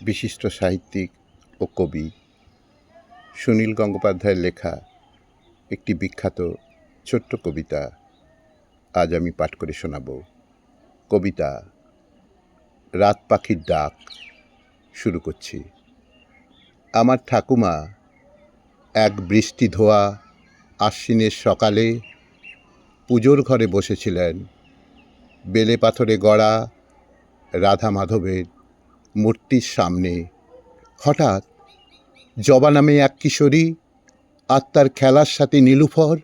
বিশিষ্ট সাহিত্যিক ও কবি সুনীল গঙ্গোপাধ্যায়ের লেখা একটি বিখ্যাত ছোট্ট কবিতা আজ আমি পাঠ করে শোনাব। কবিতা রাত পাখির ডাক। শুরু করছি। আমার ঠাকুমা এক বৃষ্টি ধোয়া আশ্বিনের সকালে পুজোর ঘরে বসেছিলেন। বেলে পাথরে গড়া রাধা মাধবের মূর্তির সামনে হঠাৎ জবা নামে এক কিশোরী আর তার খেলার সাথে নীলুফর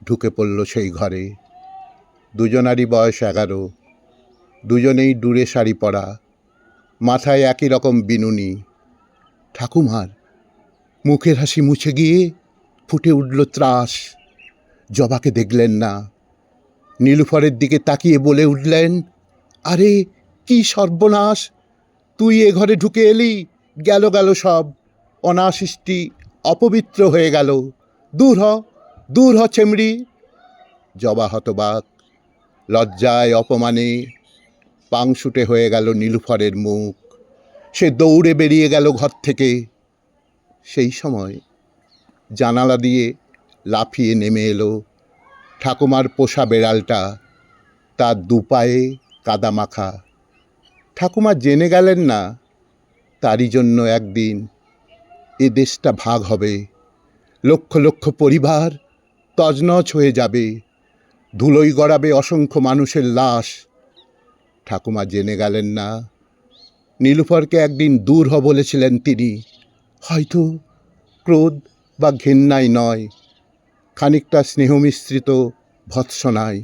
ঢুকে পড়ল সেই ঘরে। দুজনারই বয়স 11, দুজনেই ডুরে শাড়ি পরা, মাথায় একই রকম বিনুনি। ঠাকুমার মুখের হাসি মুছে গিয়ে ফুটে উঠল ত্রাস। জবাকে দেখলেন না, নীলুফরের দিকে তাকিয়ে বলে উঠলেন, আরে কি সর্বনাশ, তুই এ ঘরে ঢুকে এলি, গেল গেল সব, অনাসৃষ্টি অপবিত্র হয়ে গেল, দূর হ চেমড়ি। জবা হতবাক, লজ্জায় অপমানে পাংশুটে হয়ে গেল নীলুফরের মুখ। সে দৌড়ে বেরিয়ে গেল ঘর থেকে। সেই সময় জানালা দিয়ে লাফিয়ে নেমে এলো ঠাকুমার পোষা বেড়ালটা, তার দুপায়ে কাদা মাখা। ঠাকুমা জেনে গেলেন না তারই জন্য একদিন এ দেশটা ভাগ হবে, লক্ষ লক্ষ পরিবার তজনজ হয়ে যাবে, ধুলোয় গড়াবে অসংখ্য মানুষের লাশ। ঠাকুমা জেনে গেলেন না নীলুফরকে একদিন দূর হ বলেছিলেন তিনি, হয়তো ক্রোধ বা ঘেন্নায় নয়, খানিকটা স্নেহমিশ্রিত ভৎসনায়,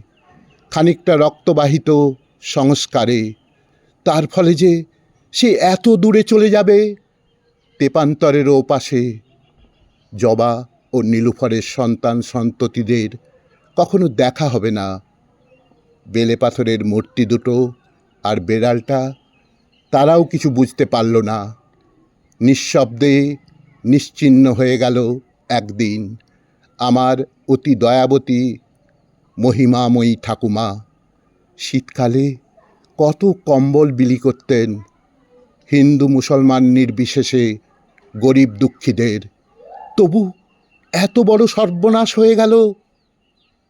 খানিকটা রক্তবাহিত সংস্কারে। তার ফলে যে সে এত দূরে চলে যাবে, তেপান্তরের ওপাশে। জবা ও নীলুফরের সন্তান সন্ততিদের কখনো দেখা হবে না। বেলে পাথরের মূর্তি দুটো আর বেড়ালটা, তারাও কিছু বুঝতে পারল না। নিঃশব্দে নিশ্চিহ্ন হয়ে গেল একদিন আমার অতি দয়াবতী মহিমাময়ী ঠাকুমা। শীতকালে কত কম্বল বিলি করতেন হিন্দু মুসলমান নির্বিশেষে, গরিব দুঃখীদের। তবু এত বড় সর্বনাশ হয়ে গেল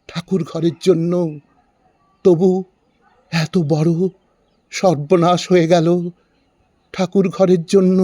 ঠাকুর ঘরের জন্য, তবু এত বড় সর্বনাশ হয়ে গেল ঠাকুর ঘরের জন্য।